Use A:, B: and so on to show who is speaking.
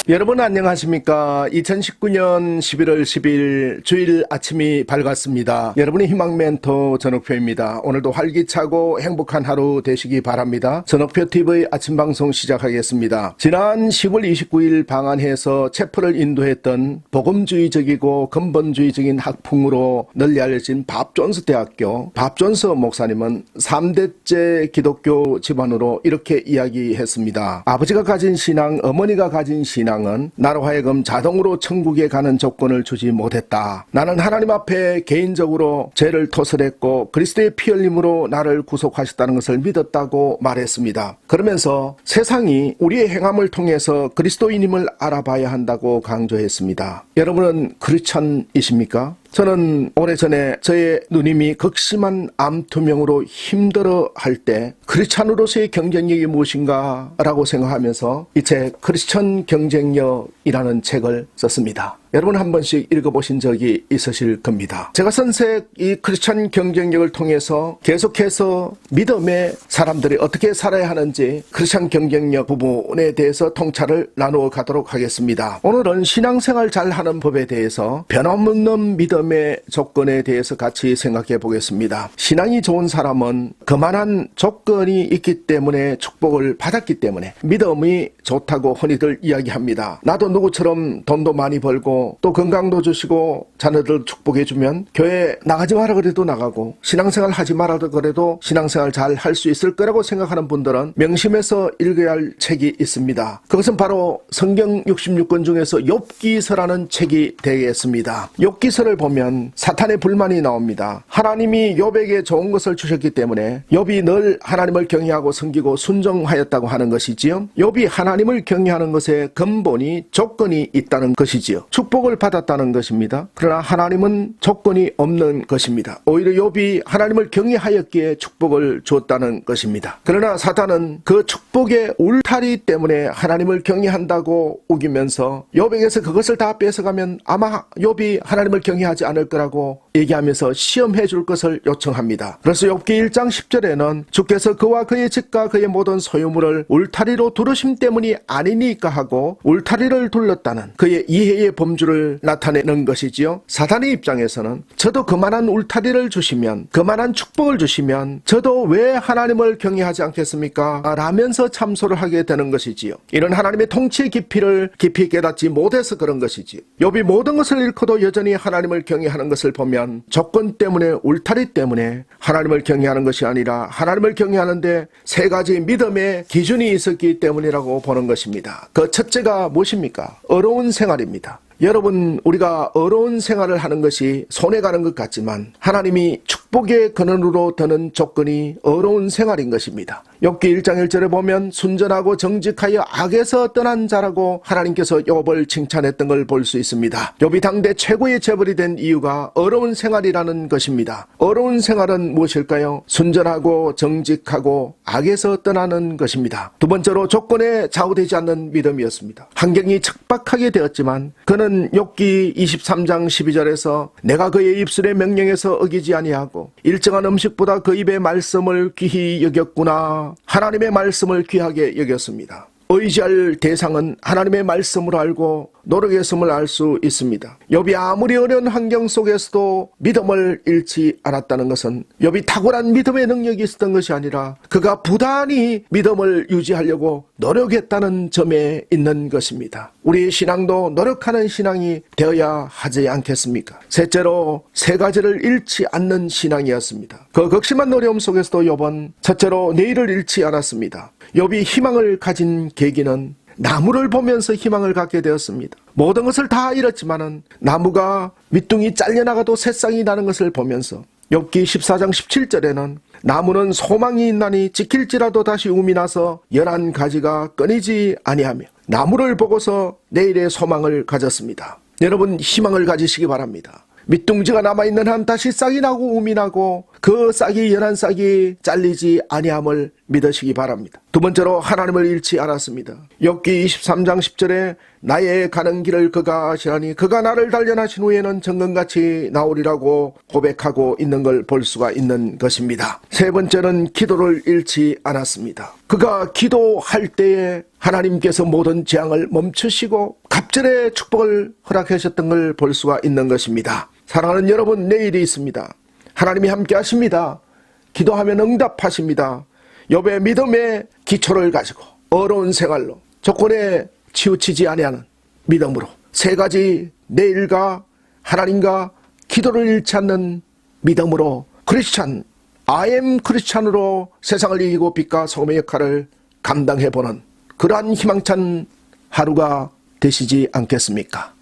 A: 여러분 안녕하십니까? 2019년 11월 10일 주일 아침이 밝았습니다. 여러분의 희망 멘토 전옥표입니다. 오늘도 활기차고 행복한 하루 되시기 바랍니다. 전옥표TV 아침 방송 시작하겠습니다. 지난 10월 29일 방한해서 체포를 인도했던 복음주의적이고 근본주의적인 학풍으로 널리 알려진 밥존스 대학교 밥존스 목사님은 3대째 기독교 집안으로 이렇게 이야기했습니다. 아버지가 가진 신앙, 어머니가 가진 신앙 나로 하여금 자동으로 천국에 가는 조건을 주지 못했다. 나는 하나님 앞에 개인적으로 죄를 토설했고 그리스도의 피 흘림으로 나를 구속하셨다는 것을 믿었다고 말했습니다. 그러면서 세상이 우리의 행함을 통해서 그리스도인임을 알아봐야 한다고 강조했습니다. 여러분은 크리스찬이십니까? 저는 오래전에 저의 누님이 극심한 암투명으로 힘들어할 때 크리스찬으로서의 경쟁력이 무엇인가 라고 생각하면서 이 책 크리스천 경쟁력이라는 책을 썼습니다. 여러분 한 번씩 읽어보신 적이 있으실 겁니다. 제가 쓴 책 이 크리스천 경쟁력을 통해서 계속해서 믿음의 사람들이 어떻게 살아야 하는지 크리스천 경쟁력 부분에 대해서 통찰을 나누어 가도록 하겠습니다. 오늘은 신앙생활 잘하는 법에 대해서 변함없는 믿음의 조건에 대해서 같이 생각해 보겠습니다. 신앙이 좋은 사람은 그만한 조건이 있기 때문에 축복을 받았기 때문에 믿음이 좋다고 흔히들 이야기합니다. 나도 누구처럼 돈도 많이 벌고 또 건강도 주시고 자녀들 축복해주면 교회 나가지 마라 그래도 나가고 신앙생활 하지 마라 그래도 신앙생활 잘 할 수 있을 거라고 생각하는 분들은 명심해서 읽어야 할 책이 있습니다. 그것은 바로 성경 66권 중에서 욥기서라는 책이 되겠습니다. 욥기서를 보면 사탄의 불만이 나옵니다. 하나님이 욥에게 좋은 것을 주셨기 때문에 욥이 늘 하나님을 경외하고 섬기고 순종하였다고 하는 것이지요. 욥이 하나님을 경외하는 것에 근본이 조건이 있다는 것이지요. 축복을 받았다는 것입니다. 그러나 하나님은 조건이 없는 것입니다. 오히려 욥이 하나님을 경외하였기에 축복을 주었다는 것입니다. 그러나 사탄은 그 축복의 울타리 때문에 하나님을 경외한다고 우기면서 욥에게서 그것을 다 뺏어가면 아마 욥이 하나님을 경외하지 않을 거라고 얘기하면서 시험해 줄 것을 요청합니다. 그래서 욥기 1장 10절에는 주께서 그와 그의 집과 그의 모든 소유물을 울타리로 두르심 때문이 아니니까 하고 울타리를 둘렀다는 그의 이해의 범주를 나타내는 것이지요. 사탄의 입장에서는 저도 그만한 울타리를 주시면 그만한 축복을 주시면 저도 왜 하나님을 경외하지 않겠습니까? 라면서 참소를 하게 되는 것이지요. 이런 하나님의 통치의 깊이를 깊이 깨닫지 못해서 그런 것이지요. 욥이 모든 것을 잃고도 여전히 하나님을 경외하는 것을 보면 조건 때문에 울타리 때문에 하나님을 경외하는 것이 아니라 하나님을 경외하는데 세 가지 믿음의 기준이 있었기 때문이라고 보는 것입니다. 그 첫째가 무엇입니까? 어려운 생활입니다. 여러분, 우리가 어려운 생활을 하는 것이 손해가는 것 같지만 하나님이 축복의 근원으로 드는 조건이 어려운 생활인 것입니다. 욥기 1장 1절에 보면 순전하고 정직하여 악에서 떠난 자라고 하나님께서 욥을 칭찬했던 걸 볼 수 있습니다. 욥이 당대 최고의 재벌이 된 이유가 어려운 생활이라는 것입니다. 어려운 생활은 무엇일까요? 순전하고 정직하고 악에서 떠나는 것입니다. 두 번째로 조건에 좌우되지 않는 믿음이었습니다. 환경이 척박하게 되었지만 그는 욥기 23장 12절에서 내가 그의 입술의 명령에서 어기지 아니하고 일정한 음식보다 그 입의 말씀을 귀히 여겼구나. 하나님의 말씀을 귀하게 여겼습니다. 의지할 대상은 하나님의 말씀으로 알고 노력했음을 알 수 있습니다. 욥이 아무리 어려운 환경 속에서도 믿음을 잃지 않았다는 것은 욥이 탁월한 믿음의 능력이 있었던 것이 아니라 그가 부단히 믿음을 유지하려고 노력했다는 점에 있는 것입니다. 우리의 신앙도 노력하는 신앙이 되어야 하지 않겠습니까? 셋째로 세 가지를 잃지 않는 신앙이었습니다. 그 극심한 어려움 속에서도 욥은 첫째로 내일을 잃지 않았습니다. 욥이 희망을 가진 계기는 나무를 보면서 희망을 갖게 되었습니다. 모든 것을 다 잃었지만은 나무가 밑둥이 잘려나가도 새싹이 나는 것을 보면서 욥기 14장 17절에는 나무는 소망이 있나니 지킬지라도 다시 움이 나서 연한 가지가 끊이지 아니하며 나무를 보고서 내일의 소망을 가졌습니다. 여러분 희망을 가지시기 바랍니다. 밑둥지가 남아있는 한 다시 싹이 나고 움이 나고 그 싹이 연한 싹이 잘리지 아니함을 믿으시기 바랍니다. 두 번째로 하나님을 잃지 않았습니다. 욥기 23장 10절에 나의 가는 길을 그가 아시나니 그가 나를 단련하신 후에는 정금같이 나오리라고 고백하고 있는 걸 볼 수가 있는 것입니다. 세 번째는 기도를 잃지 않았습니다. 그가 기도할 때에 하나님께서 모든 재앙을 멈추시고 갑절의 축복을 허락하셨던 걸 볼 수가 있는 것입니다. 사랑하는 여러분, 내일이 있습니다. 하나님이 함께 하십니다. 기도하면 응답하십니다. 욥의 믿음의 기초를 가지고 어려운 생활로 조건에 치우치지 아니하는 믿음으로 세 가지 내일과 하나님과 기도를 잃지 않는 믿음으로 크리스찬, I am 크리스찬으로 세상을 이기고 빛과 소금의 역할을 감당해보는 그러한 희망찬 하루가 되시지 않겠습니까?